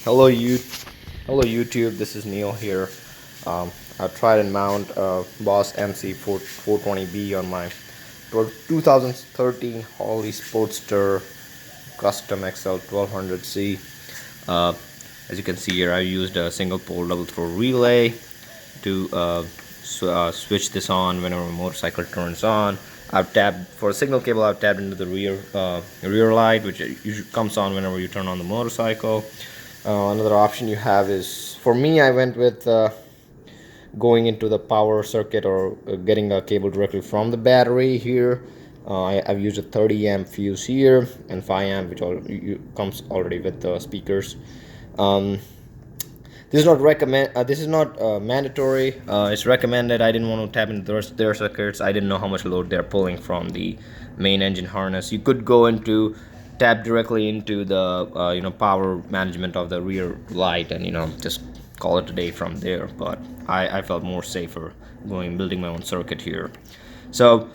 Hello, hello YouTube. This is Neil here. I've tried and mount Boss MC 420B on my 2013 Harley Sportster custom XL1200C. Uh, as you can see here, I used a single pole double throw relay to switch this on whenever my motorcycle turns on. I've tapped for a signal cable. I've tapped into the rear light, which usually comes on whenever you turn on the motorcycle. Another option you have is, for me, I went with going into the power circuit or getting a cable directly from the battery here. I've used a 30 amp fuse here and 5 amp, which comes already with the speakers. This is not mandatory. It's recommended. I didn't want to tap into their circuits. I didn't know how much load they're pulling from the main engine harness. You could go into tap directly into the power management of the rear light and just call it a day from there. But I felt more safer building my own circuit here. So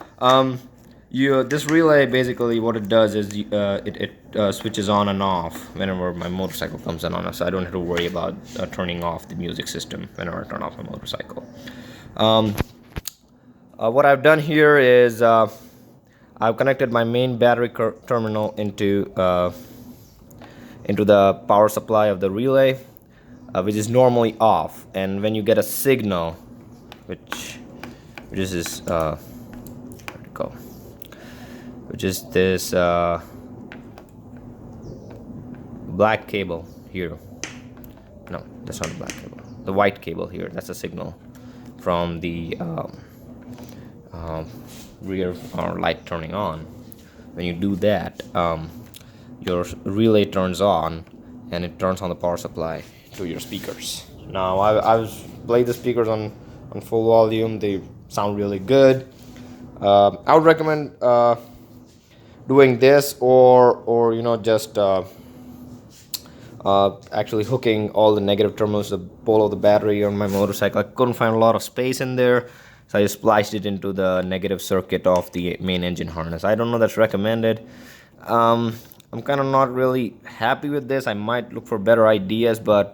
this relay, basically what it does is it switches on and off whenever my motorcycle comes on, so I don't have to worry about turning off the music system whenever I turn off my motorcycle. What I've done here is I've connected my main battery terminal into the power supply of the relay, which is normally off, and when you get a signal, which is this which is this black cable here. No, that's not a black cable. The white cable here. That's a signal from the rear light turning on. When you do that, your relay turns on and it turns on the power supply to your speakers. Now I've played the speakers on full volume. They sound really good. I would recommend doing this or just actually hooking all the negative terminals to the pole of the battery on my motorcycle. I couldn't find a lot of space in there, so I just spliced it into the negative circuit of the main engine harness. I don't know that's recommended. I'm kind of not really happy with this. I might look for better ideas, but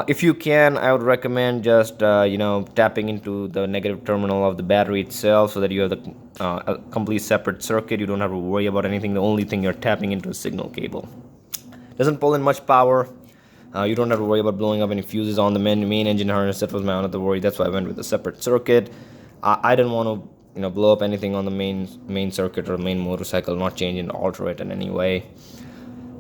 if you can, I would recommend just tapping into the negative terminal of the battery itself, so that you have a complete separate circuit. You don't have to worry about anything. The only thing you're tapping into is a signal cable. Doesn't pull in much power. You don't have to worry about blowing up any fuses on the main engine harness. That was my other worry. That's why I went with a separate circuit. I didn't want to blow up anything on the main circuit or main motorcycle, not change and alter it in any way.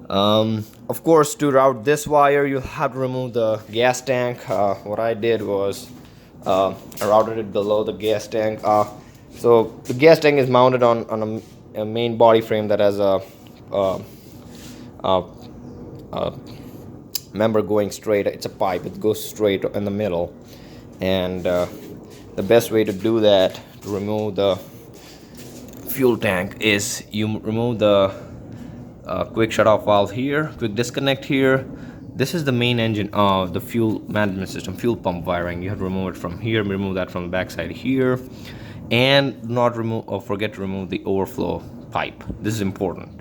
Of course, to route this wire, you'll have to remove the gas tank. What I did was I routed it below the gas tank. So the gas tank is mounted on a main body frame that has a member going straight. It's a pipe. It goes straight in the middle, and the best way to do that, to remove the fuel tank, is you remove the quick shut-off valve here, quick disconnect here. This is the main engine of the fuel management system, fuel pump wiring. You have to remove it from here, remove that from the backside here, and not forget to remove the overflow pipe. This is important.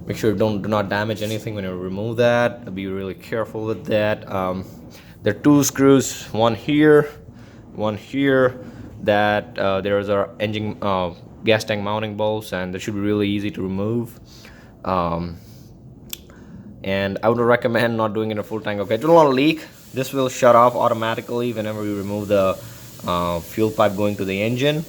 Make sure do not damage anything when you remove that. Be really careful with that. There are two screws, one here, that there's our engine gas tank mounting bolts, and they should be really easy to remove. And I would recommend not doing it in a full tank. Okay, don't want to leak. This will shut off automatically whenever you remove the fuel pipe going to the engine.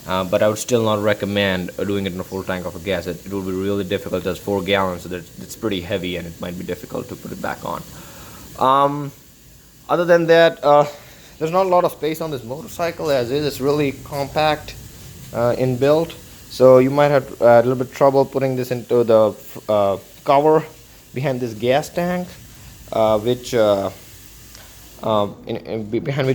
But I would still not recommend doing it in a full tank of gas. It will be really difficult. It's 4 gallons, so it's pretty heavy, and it might be difficult to put it back on. Other than that, there's not a lot of space on this motorcycle as is. It's really compact in build, so you might have a little bit trouble putting this into the cover behind this gas tank, behind which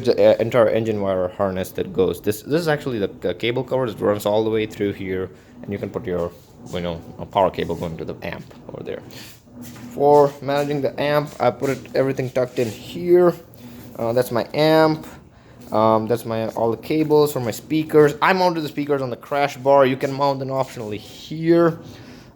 the entire engine wire harness that goes. This is actually the cable cover that runs all the way through here, and you can put your a power cable going to the amp over there. For managing the amp, I put everything tucked in here. That's my amp. That's all the cables for my speakers. I mounted the speakers on the crash bar. You can mount them optionally here.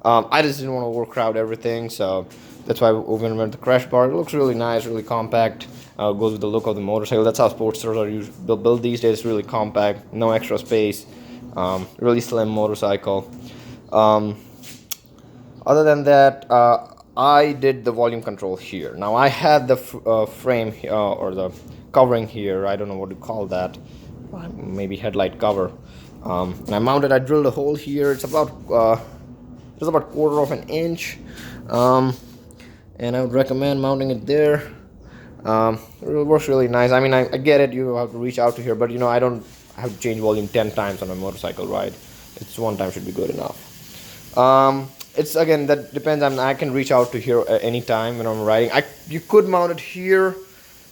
I just didn't want to overcrowd everything, so That's why we went the crash bar. It looks really nice, really compact. Goes with the look of the motorcycle. That's how Sportsters are built these days. Really compact, no extra space, really slim motorcycle. Um, Other than that, I did the volume control here. Now I had the frame or the covering here. I don't know what to call that. Maybe headlight cover. And I mounted. I drilled a hole here. It's about quarter of an inch. And I would recommend mounting it there. It works really nice. I mean, I get it. You have to reach out to here, but you know, I don't have to change volume 10 times on a motorcycle ride. It's one time should be good enough. It's again, that depends. I can reach out to here at any time when I'm riding. You could mount it here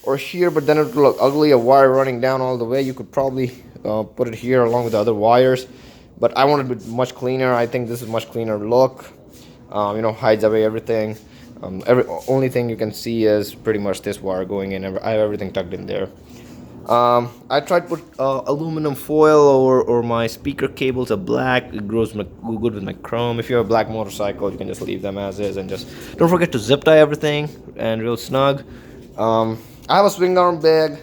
or here, but then it would look ugly, a wire running down all the way. You could probably put it here along with the other wires, but I want it to be much cleaner. I think this is much cleaner look. You know, hides away everything. Only thing you can see is pretty much this wire going in. I have everything tucked in there. I tried to put aluminum foil or my speaker cables are black. It goes good with my chrome. If you have a black motorcycle, you can just leave them as is, and just don't forget to zip tie everything and real snug. I have a swing arm bag.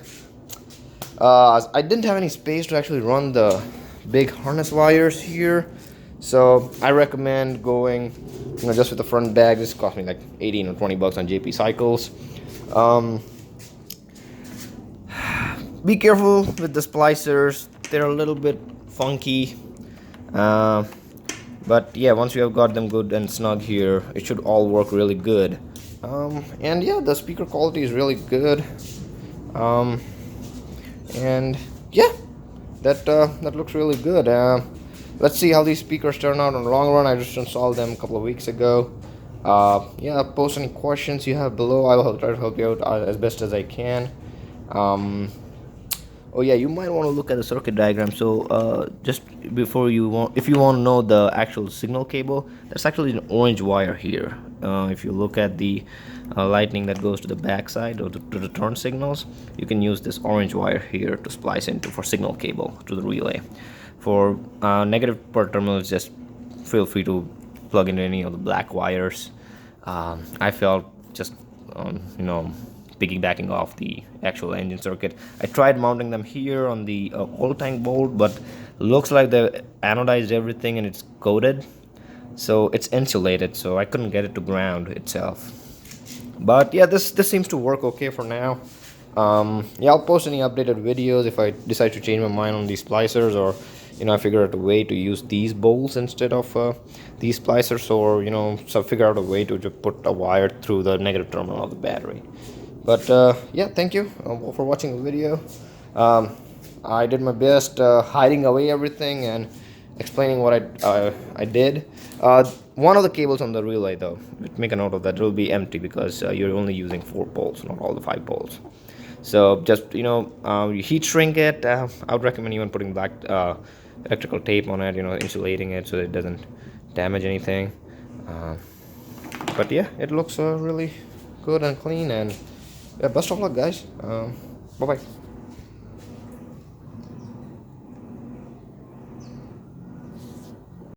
I didn't have any space to actually run the big harness wires here, so I recommend going, you know, just with the front bag. This cost me like 18 or 20 bucks on JP Cycles. Be careful with the splicers. They're a little bit funky, but yeah, once you have got them good and snug here, it should all work really good. And yeah, the speaker quality is really good. And yeah, that looks really good. Let's see how these speakers turn out in the long run. I just installed them a couple of weeks ago. Yeah, post any questions you have below. I'll try to help you out as best as I can. Oh yeah, you might want to look at the circuit diagram. So just before if you want to know the actual signal cable, there's actually an orange wire here. If you look at the lightning that goes to the back side or to the turn signals, you can use this orange wire here to splice into for signal cable to the relay. For negative per terminal, just feel free to plug into any of the black wires. I felt just you know, piggybacking off the actual engine circuit. I tried mounting them here on the oil tank bolt, but looks like they anodized everything and it's coated, so it's insulated, so I couldn't get it to ground itself. But yeah, this seems to work okay for now. Yeah, I'll post any updated videos if I decide to change my mind on these splicers, or you know, I figure out a way to use these bolts instead of these splicers, or you know, so figure out a way to just put a wire through the negative terminal of the battery. But yeah, thank you for watching the video. I did my best hiding away everything and explaining what I did. One of the cables on the relay, though, make a note of that, it will be empty because you're only using 4 poles, not all the 5 poles. So just, you know, you heat shrink it. I would recommend even putting black electrical tape on it, you know, insulating it so that it doesn't damage anything. But yeah, it looks really good and clean, and yeah, best of luck, guys. Bye bye.